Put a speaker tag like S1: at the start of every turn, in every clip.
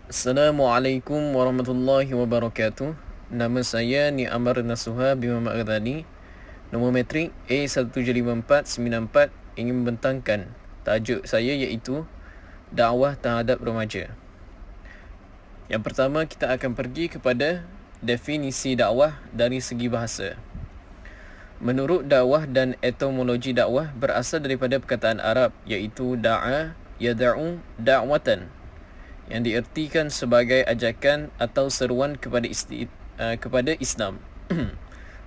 S1: Assalamualaikum warahmatullahi wabarakatuh. Nama saya Ni Amar Nasuha bin Muhammad Ghazali. Nombor metrik A1754994 ingin membentangkan tajuk saya iaitu dakwah terhadap remaja. Yang pertama, kita akan pergi kepada definisi dakwah dari segi bahasa. Menurut dakwah dan etimologi dakwah berasal daripada perkataan Arab iaitu da'a yad'u da'watan, yang diertikan sebagai ajakan atau seruan kepada Islam.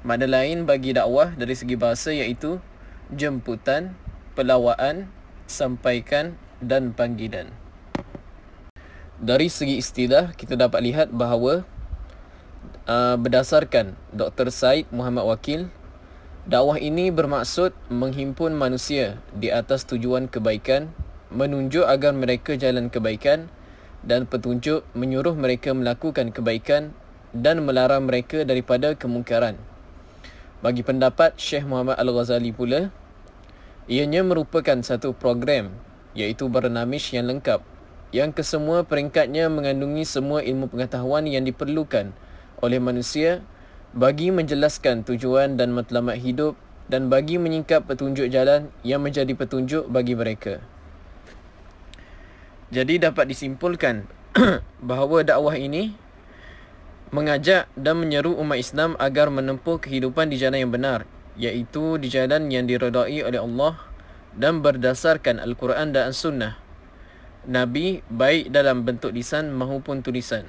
S1: Makna lain bagi dakwah dari segi bahasa iaitu jemputan, pelawaan, sampaikan dan panggilan. Dari segi istilah, kita dapat lihat bahawa berdasarkan Dr. Said Muhammad Wakil, dakwah ini bermaksud menghimpun manusia di atas tujuan kebaikan, menunjuk agar mereka jalan kebaikan, dan petunjuk menyuruh mereka melakukan kebaikan dan melarang mereka daripada kemungkaran. Bagi pendapat Syekh Muhammad Al-Ghazali pula, ianya merupakan satu program iaitu barnamish yang lengkap, yang kesemua peringkatnya mengandungi semua ilmu pengetahuan yang diperlukan oleh manusia bagi menjelaskan tujuan dan matlamat hidup dan bagi menyingkap petunjuk jalan yang menjadi petunjuk bagi mereka. Jadi dapat disimpulkan bahawa dakwah ini mengajak dan menyeru umat Islam agar menempuh kehidupan di jalan yang benar, iaitu di jalan yang diredai oleh Allah dan berdasarkan Al-Quran dan Sunnah Nabi, baik dalam bentuk lisan maupun tulisan.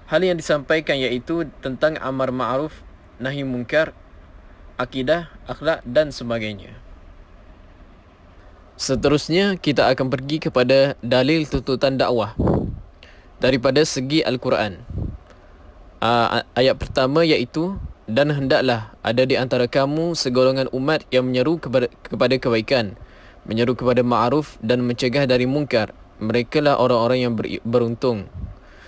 S1: Hal yang disampaikan iaitu tentang amar ma'ruf, nahi munkar, akidah, akhlak dan sebagainya. Seterusnya, kita akan pergi kepada dalil tuntutan dakwah daripada segi Al-Quran. Ayat pertama iaitu, dan hendaklah ada di antara kamu segolongan umat yang menyeru kepada kebaikan, menyeru kepada ma'ruf dan mencegah dari munkar. Mereka lah orang-orang yang beruntung.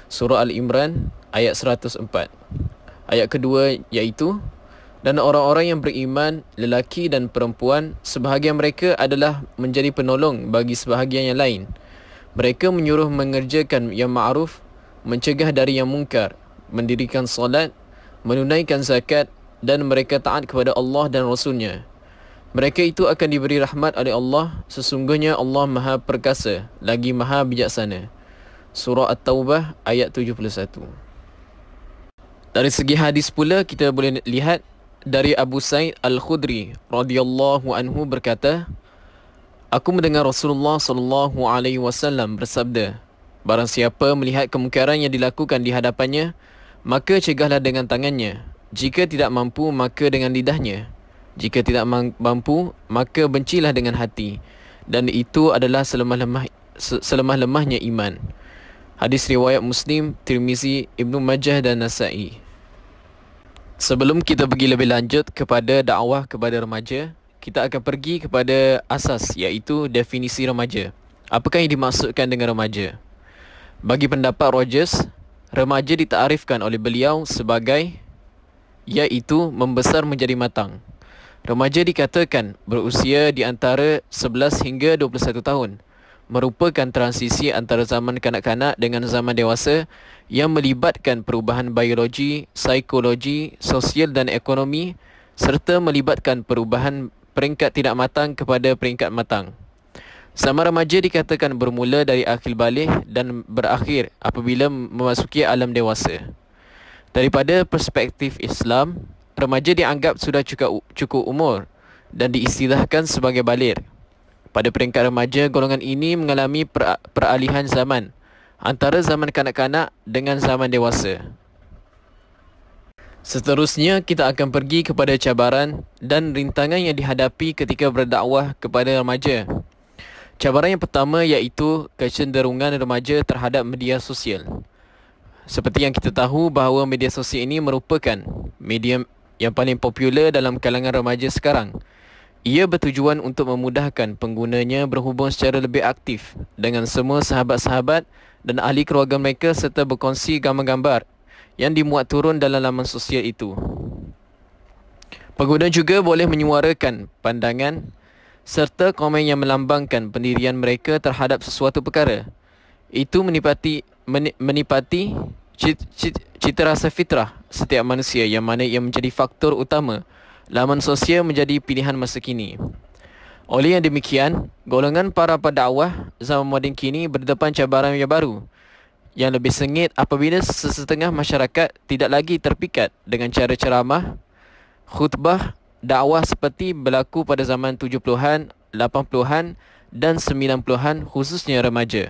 S1: Surah Al-Imran ayat 104. Ayat kedua iaitu, dan orang-orang yang beriman, lelaki dan perempuan, sebahagian mereka adalah menjadi penolong bagi sebahagian yang lain. Mereka menyuruh mengerjakan yang ma'ruf, mencegah dari yang munkar, mendirikan solat, menunaikan zakat, dan mereka taat kepada Allah dan Rasulnya. Mereka itu akan diberi rahmat oleh Allah. Sesungguhnya Allah Maha Perkasa, lagi Maha Bijaksana. Surah At-Taubah ayat 71. Dari segi hadis pula, kita boleh lihat dari Abu Sa'id Al-Khudri radhiyallahu anhu berkata, aku mendengar Rasulullah sallallahu alaihi wasallam bersabda, barang siapa melihat kemungkaran yang dilakukan di hadapannya, maka cegahlah dengan tangannya. Jika tidak mampu, maka dengan lidahnya. Jika tidak mampu, maka bencilah dengan hati. Dan itu adalah selemah-lemahnya iman. Hadis riwayat Muslim, Tirmizi, Ibnu Majah dan Nasa'i. Sebelum kita pergi lebih lanjut kepada dakwah kepada remaja, kita akan pergi kepada asas iaitu definisi remaja. Apakah yang dimaksudkan dengan remaja? Bagi pendapat Rogers, remaja ditaarifkan oleh beliau sebagai iaitu membesar menjadi matang. Remaja dikatakan berusia di antara 11 hingga 21 tahun. Merupakan transisi antara zaman kanak-kanak dengan zaman dewasa yang melibatkan perubahan biologi, psikologi, sosial dan ekonomi serta melibatkan perubahan peringkat tidak matang kepada peringkat matang. Zaman remaja dikatakan bermula dari akhir balik dan berakhir apabila memasuki alam dewasa. Daripada perspektif Islam, remaja dianggap sudah cukup umur dan diistilahkan sebagai baligh. Pada peringkat remaja, golongan ini mengalami peralihan zaman antara zaman kanak-kanak dengan zaman dewasa. Seterusnya, kita akan pergi kepada cabaran dan rintangan yang dihadapi ketika berdakwah kepada remaja. Cabaran yang pertama iaitu kecenderungan remaja terhadap media sosial. Seperti yang kita tahu bahawa media sosial ini merupakan media yang paling popular dalam kalangan remaja sekarang. Ia bertujuan untuk memudahkan penggunanya berhubung secara lebih aktif dengan semua sahabat-sahabat dan ahli keluarga mereka serta berkongsi gambar-gambar yang dimuat turun dalam laman sosial itu. Pengguna juga boleh menyuarakan pandangan serta komen yang melambangkan pendirian mereka terhadap sesuatu perkara. Itu menipati cita rasa fitrah setiap manusia, yang mana ia menjadi faktor utama laman sosial menjadi pilihan masa kini. Oleh yang demikian, golongan para pendakwah zaman moden kini berdepan cabaran yang baru, yang lebih sengit apabila sesetengah masyarakat tidak lagi terpikat dengan cara ceramah, khutbah, dakwah seperti berlaku pada zaman 70-an, 80-an dan 90-an, khususnya remaja.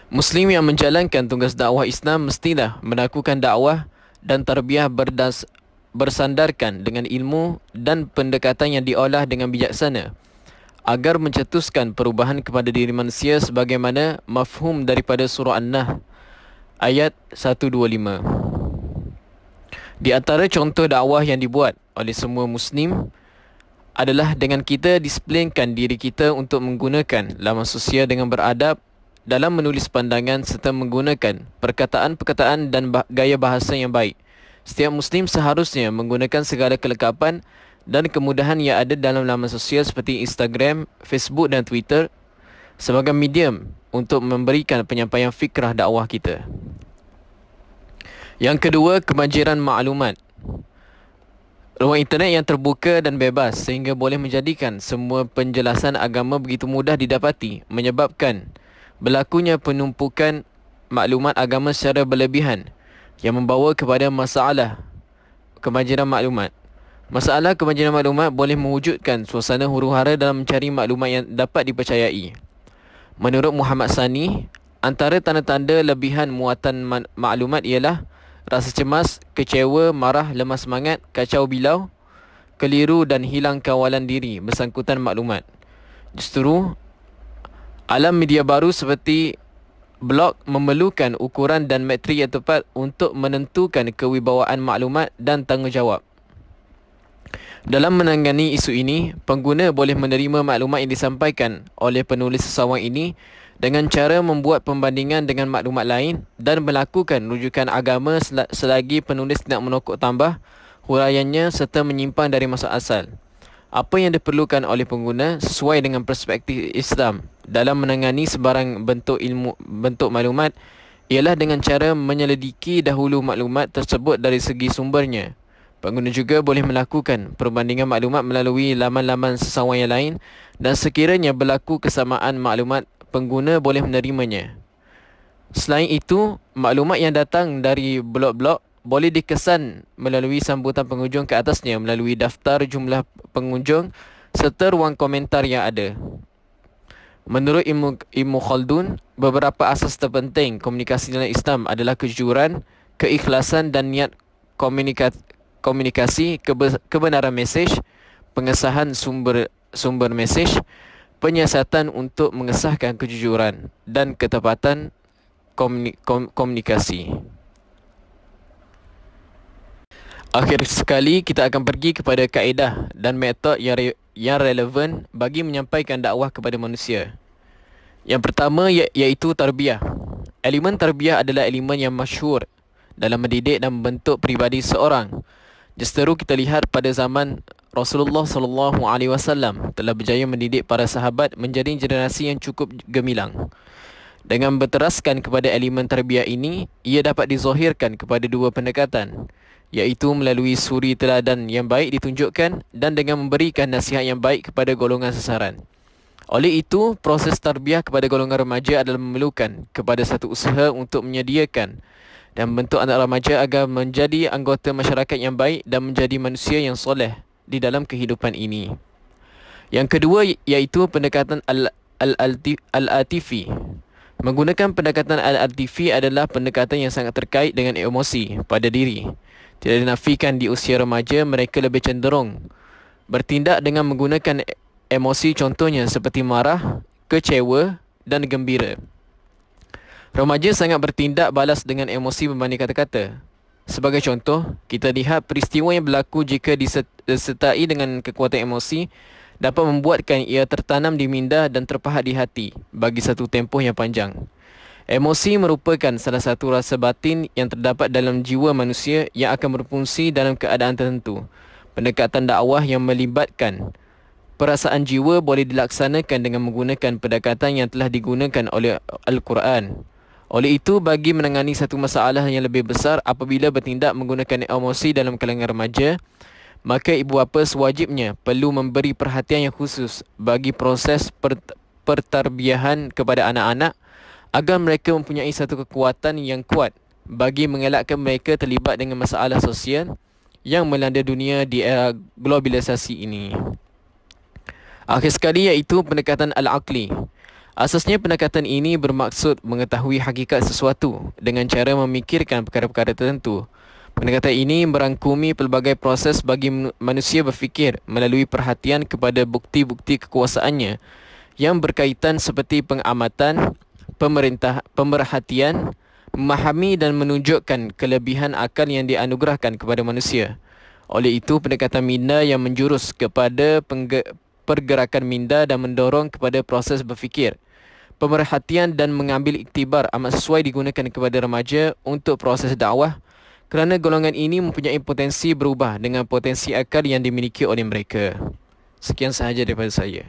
S1: Muslim yang menjalankan tugas dakwah Islam mestilah melakukan dakwah dan tarbiyah bersandarkan dengan ilmu dan pendekatan yang diolah dengan bijaksana, agar mencetuskan perubahan kepada diri manusia sebagaimana mafhum daripada surah An-Nahl ayat 125. Di antara contoh dakwah yang dibuat oleh semua Muslim adalah dengan kita disiplinkan diri kita untuk menggunakan laman sosial dengan beradab dalam menulis pandangan serta menggunakan perkataan-perkataan dan gaya bahasa yang baik. Setiap Muslim seharusnya menggunakan segala kelengkapan dan kemudahan yang ada dalam laman sosial seperti Instagram, Facebook dan Twitter sebagai medium untuk memberikan penyampaian fikrah dakwah kita. Yang kedua, kebanjiran maklumat. Ruang internet yang terbuka dan bebas sehingga boleh menjadikan semua penjelasan agama begitu mudah didapati, menyebabkan berlakunya penumpukan maklumat agama secara berlebihan yang membawa kepada masalah kebanjiran maklumat. Masalah kebanjiran maklumat boleh mewujudkan suasana huru-hara dalam mencari maklumat yang dapat dipercayai. Menurut Muhammad Sani, antara tanda-tanda lebihan muatan maklumat ialah rasa cemas, kecewa, marah, lemah semangat, kacau bilau, keliru dan hilang kawalan diri bersangkutan maklumat. Justru alam media baru seperti blog memerlukan ukuran dan metrik yang tepat untuk menentukan kewibawaan maklumat dan tanggungjawab. Dalam menangani isu ini, pengguna boleh menerima maklumat yang disampaikan oleh penulis seseorang ini dengan cara membuat pembandingan dengan maklumat lain dan melakukan rujukan agama selagi penulis tidak menokok tambah huraiannya serta menyimpang dari maksud asal. Apa yang diperlukan oleh pengguna sesuai dengan perspektif Islam dalam menangani sebarang bentuk maklumat ialah dengan cara menyelidiki dahulu maklumat tersebut dari segi sumbernya. Pengguna juga boleh melakukan perbandingan maklumat melalui laman-laman seseorang yang lain dan sekiranya berlaku kesamaan maklumat, pengguna boleh menerimanya. Selain itu, maklumat yang datang dari blog-blog boleh dikesan melalui sambutan pengunjung ke atasnya melalui daftar jumlah pengunjung serta ruang komentar yang ada. Menurut Ibnu Khaldun, beberapa asas terpenting komunikasi dalam Islam adalah kejujuran, keikhlasan dan niat komunikasi, kebenaran mesej, pengesahan sumber mesej, penyiasatan untuk mengesahkan kejujuran dan ketepatan komunikasi. Akhir sekali, kita akan pergi kepada kaedah dan metod yang relevan bagi menyampaikan dakwah kepada manusia. Yang pertama iaitu tarbiyah. Elemen tarbiyah adalah elemen yang masyhur dalam mendidik dan membentuk pribadi seorang. Justeru kita lihat pada zaman Rasulullah SAW telah berjaya mendidik para sahabat menjadi generasi yang cukup gemilang. Dengan berteraskan kepada elemen tarbiyah ini, ia dapat dizahirkan kepada dua pendekatan, iaitu melalui suri teladan yang baik ditunjukkan dan dengan memberikan nasihat yang baik kepada golongan sasaran. Oleh itu, proses tarbiyah kepada golongan remaja adalah memerlukan kepada satu usaha untuk menyediakan dan membentuk anak remaja agar menjadi anggota masyarakat yang baik dan menjadi manusia yang soleh di dalam kehidupan ini. Yang kedua iaitu pendekatan al-atifi. Menggunakan pendekatan al-atifi adalah pendekatan yang sangat terkait dengan emosi pada diri. Tidak dinafikan di usia remaja mereka lebih cenderung bertindak dengan menggunakan emosi, contohnya seperti marah, kecewa dan gembira. Remaja sangat bertindak balas dengan emosi berbanding kata-kata. Sebagai contoh, kita lihat peristiwa yang berlaku jika disertai dengan kekuatan emosi dapat membuatkan ia tertanam di minda dan terpahat di hati bagi satu tempoh yang panjang. Emosi merupakan salah satu rasa batin yang terdapat dalam jiwa manusia yang akan berfungsi dalam keadaan tertentu. Pendekatan dakwah yang melibatkan perasaan jiwa boleh dilaksanakan dengan menggunakan pendekatan yang telah digunakan oleh Al-Quran. Oleh itu, bagi menangani satu masalah yang lebih besar apabila bertindak menggunakan emosi dalam kalangan remaja, maka ibu bapa sewajibnya perlu memberi perhatian yang khusus bagi proses pertarbiahan kepada anak-anak agar mereka mempunyai satu kekuatan yang kuat bagi mengelakkan mereka terlibat dengan masalah sosial yang melanda dunia di era globalisasi ini. Akhir sekali iaitu pendekatan al-aqli. Asasnya pendekatan ini bermaksud mengetahui hakikat sesuatu dengan cara memikirkan perkara-perkara tertentu. Pendekatan ini merangkumi pelbagai proses bagi manusia berfikir melalui perhatian kepada bukti-bukti kekuasaannya yang berkaitan seperti pengamatan, pemerhatian, memahami dan menunjukkan kelebihan akal yang dianugerahkan kepada manusia. Oleh itu, pendekatan minda yang menjurus kepada pergerakan minda dan mendorong kepada proses berfikir, pemerhatian dan mengambil iktibar amat sesuai digunakan kepada remaja untuk proses dakwah kerana golongan ini mempunyai potensi berubah dengan potensi akal yang dimiliki oleh mereka. Sekian sahaja daripada saya.